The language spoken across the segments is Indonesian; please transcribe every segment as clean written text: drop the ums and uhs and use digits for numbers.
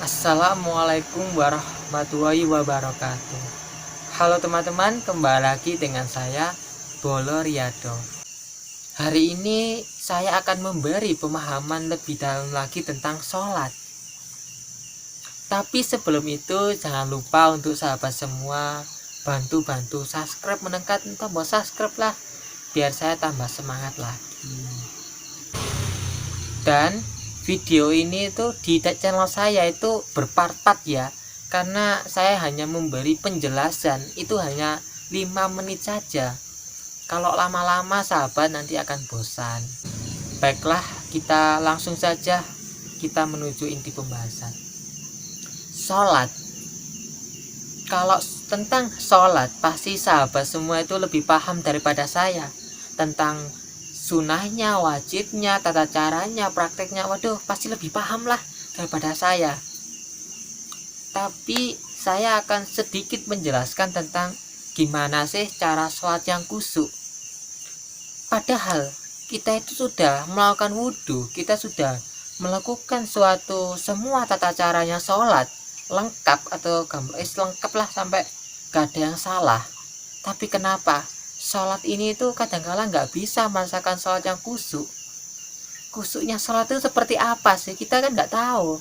Assalamualaikum warahmatullahi wabarakatuh. Halo teman-teman, kembali lagi dengan saya Bolo Riyado. Hari ini saya akan memberi pemahaman lebih dalam lagi tentang sholat. Tapi sebelum itu jangan lupa untuk sahabat semua bantu subscribe, menekan tombol subscribe lah, biar saya tambah semangat lagi. Dan video ini tuh di channel saya itu berpart-part ya, karena saya hanya memberi penjelasan itu hanya 5 menit saja. Kalau lama-lama sahabat nanti akan bosan. Baiklah, kita langsung saja kita menuju inti pembahasan. Sholat. Kalau tentang sholat pasti sahabat semua itu lebih paham daripada saya tentang sunahnya, wajibnya, tata caranya, prakteknya. Waduh, pasti lebih paham lah daripada saya. Tapi saya akan sedikit menjelaskan tentang gimana sih cara sholat yang khusyuk. Padahal kita itu sudah melakukan wudhu, kita sudah melakukan suatu semua tata caranya sholat lengkap, atau lengkap lah sampai gak ada yang salah. Tapi kenapa sholat ini itu kadang-kala nggak bisa merasakan sholat yang khusyuk? Khusyuknya sholat itu seperti apa sih? Kita kan nggak tahu.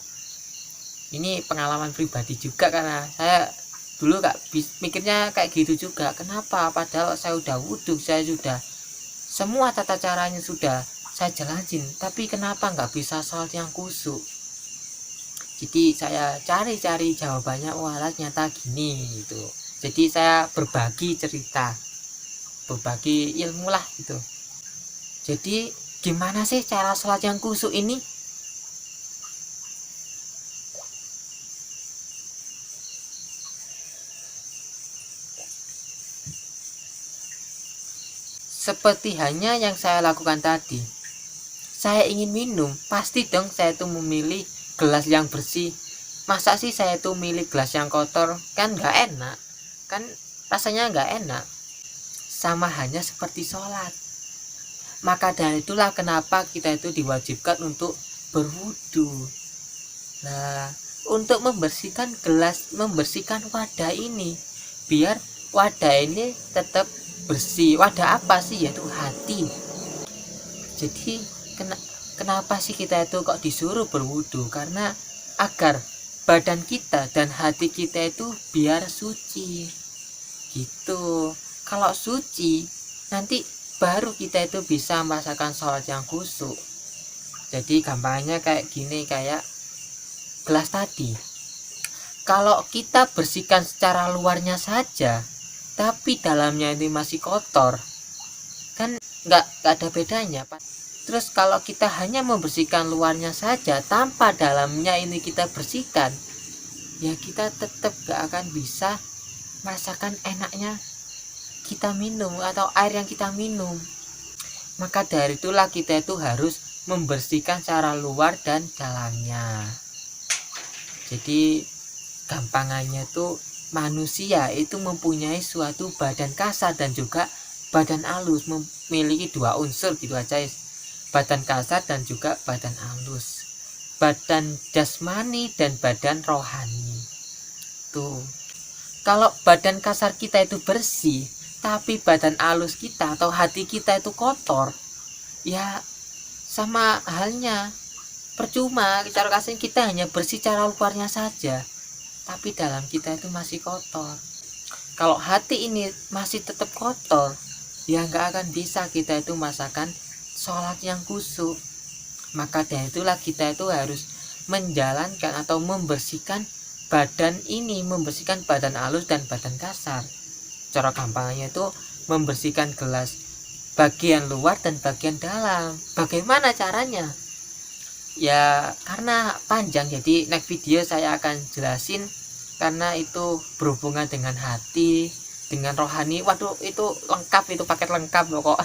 Ini pengalaman pribadi juga, karena saya dulu gak mikirnya kayak gitu juga. Kenapa? Padahal saya udah wudhu, saya sudah semua tata caranya sudah saya jelasin, tapi kenapa nggak bisa sholat yang khusyuk? Jadi saya cari-cari jawabannya, wah ternyata gini gitu. Jadi saya berbagi cerita, berbagi ilmu lah gitu. Jadi gimana sih cara sholat yang khusyuk ini? Seperti hanya yang saya lakukan tadi. Saya ingin minum, pasti dong saya tuh memilih gelas yang bersih. Masa sih saya tuh milih gelas yang kotor? Kan nggak enak, kan rasanya nggak enak. Sama hanya seperti sholat. Maka dari itulah kenapa kita itu diwajibkan untuk berwudu. Nah, untuk membersihkan gelas, membersihkan wadah ini, biar wadah ini tetap bersih. Wadah apa sih? Yaitu hati. Jadi kenapa sih kita itu kok disuruh berwudu? Karena agar badan kita dan hati kita itu biar suci gitu. Kalau suci, nanti baru kita itu bisa merasakan sholat yang khusyuk. Jadi gampangnya kayak gini, kayak gelas tadi. Kalau kita bersihkan secara luarnya saja, tapi dalamnya ini masih kotor, kan nggak ada bedanya. Terus kalau kita hanya membersihkan luarnya saja tanpa dalamnya ini kita bersihkan, ya kita tetap gak akan bisa merasakan enaknya kita minum atau air yang kita minum. Maka dari itulah kita itu harus membersihkan secara luar dan dalamnya. Jadi gampangannya itu manusia itu mempunyai suatu badan kasar dan juga badan halus, memiliki dua unsur gitu aja, badan kasar dan juga badan halus, badan jasmani dan badan rohani. Tuh, kalau badan kasar kita itu bersih, tapi badan halus kita atau hati kita itu kotor, ya sama halnya, percuma cara kasih kita hanya bersih cara luarnya saja, tapi dalam kita itu masih kotor. Kalau hati ini masih tetap kotor, ya nggak akan bisa kita itu merasakan sholat yang khusyuk. Maka dari itulah kita itu harus menjalankan atau membersihkan badan ini, membersihkan badan halus dan badan kasar. Cara gampangnya itu membersihkan gelas bagian luar dan bagian dalam. Bagaimana caranya? Ya karena panjang, jadi next video saya akan jelasin, karena itu berhubungan dengan hati, dengan rohani. Waduh, itu lengkap, itu paket lengkap loh kok.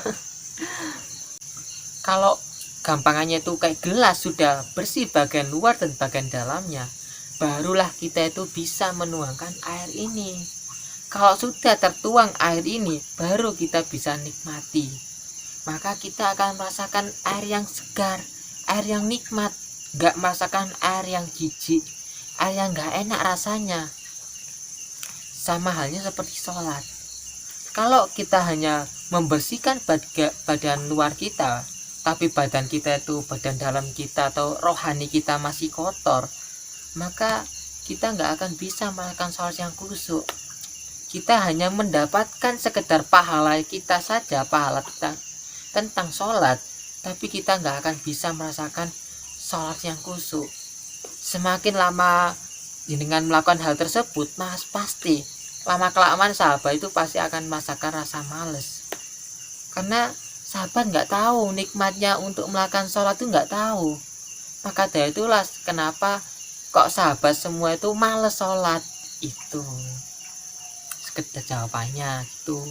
Kalau gampangannya itu kayak gelas sudah bersih bagian luar dan bagian dalamnya, barulah kita itu bisa menuangkan air ini. Kalau sudah tertuang air ini, baru kita bisa nikmati. Maka kita akan merasakan air yang segar, air yang nikmat, gak merasakan air yang jijik, air yang nggak enak rasanya. Sama halnya seperti sholat. Kalau kita hanya membersihkan badan luar kita, tapi badan kita itu, badan dalam kita atau rohani kita masih kotor, maka kita nggak akan bisa melakukan sholat yang khusyuk. Kita hanya mendapatkan sekedar pahala kita saja, pahala tentang sholat, tapi kita nggak akan bisa merasakan sholat yang khusyuk. Semakin lama dengan melakukan hal tersebut, pasti lama kelamaan sahabat itu pasti akan merasakan rasa males, karena sahabat nggak tahu nikmatnya untuk melakukan sholat itu nggak tahu. Maka dari itulah kenapa kok sahabat semua itu males sholat. Itu sekedar jawabannya gitu.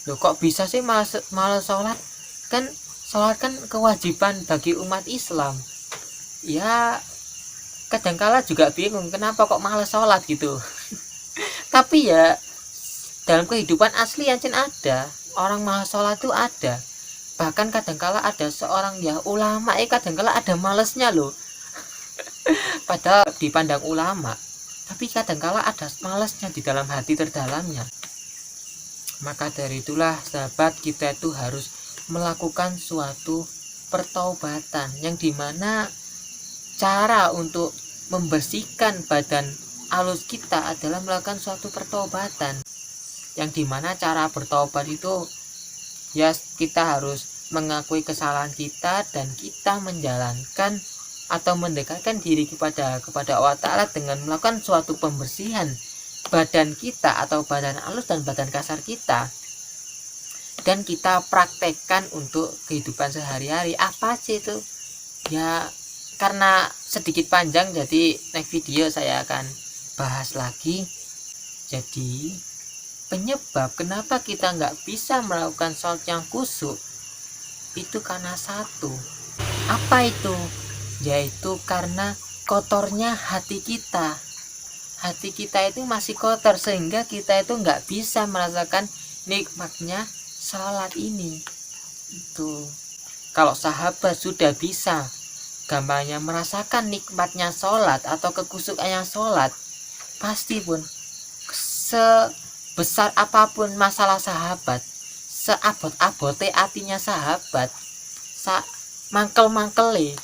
Loh, kok bisa sih males sholat? Kan sholat kan kewajiban bagi umat Islam. Ya kadangkala juga bingung kenapa kok males sholat gitu. Tapi ya dalam kehidupan asli yang ada orang malas sholat itu ada. Bahkan kadangkala ada seorang ya ulama kadangkala ada malesnya loh. Padahal dipandang ulama, tapi kadangkala ada malesnya di dalam hati terdalamnya. Maka dari itulah sahabat, kita itu harus melakukan suatu pertaubatan, yang dimana cara untuk membersihkan badan halus kita adalah melakukan suatu pertobatan, yang dimana cara bertobat itu ya kita harus mengakui kesalahan kita dan kita menjalankan atau mendekatkan diri kepada Allah Ta'ala dengan melakukan suatu pembersihan badan kita atau badan halus dan badan kasar kita, dan kita praktekkan untuk kehidupan sehari-hari. Apa sih itu ya, karena sedikit panjang jadi next video saya akan bahas lagi. Jadi penyebab kenapa kita nggak bisa melakukan sholat yang khusyuk itu karena satu. Apa itu? Yaitu karena kotornya hati kita. Hati kita itu masih kotor, sehingga kita itu nggak bisa merasakan nikmatnya sholat ini. Itu kalau sahabat sudah bisa gampangnya merasakan nikmatnya sholat atau kekhusyukan sholat, pasti pun sebesar apapun masalah sahabat, seabot-abote hatinya sahabat, mangkel-mangkele,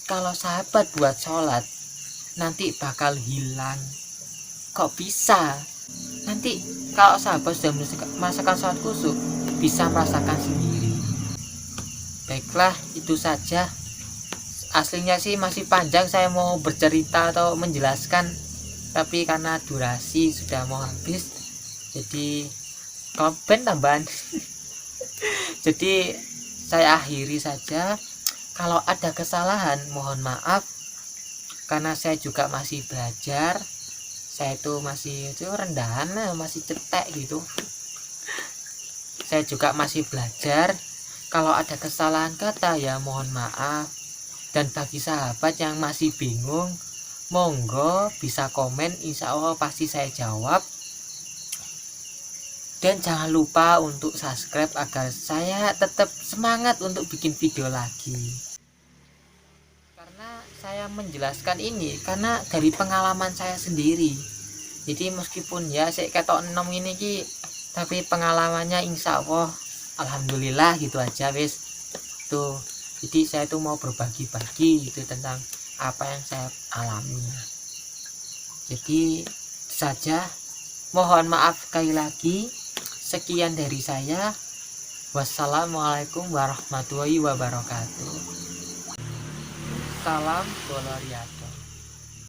kalau sahabat buat sholat nanti bakal hilang. Kok bisa? Nanti kalau sahabat sudah merasakan sholat khusyuk, bisa merasakan sendiri. Baiklah, itu saja. Aslinya sih masih panjang saya mau bercerita atau menjelaskan, tapi karena durasi sudah mau habis, jadi komplain tambahan. Jadi saya akhiri saja. Kalau ada kesalahan mohon maaf, karena saya juga masih belajar. Saya itu masih rendahan, masih cetek gitu. Saya juga masih belajar. Kalau ada kesalahan kata ya mohon maaf. Dan bagi sahabat yang masih bingung, monggo bisa komen, insya Allah pasti saya jawab. Dan jangan lupa untuk subscribe agar saya tetap semangat untuk bikin video lagi. Karena saya menjelaskan ini karena dari pengalaman saya sendiri. Jadi meskipun ya saya ketok 6 ini ki, tapi pengalamannya insya Allah alhamdulillah gitu aja wis. Tuh. Jadi saya tuh mau berbagi-bagi gitu tentang apa yang saya alami. Jadi saja, mohon maaf sekali lagi. Sekian dari saya. Wassalamualaikum warahmatullahi wabarakatuh. Salam Boloriat.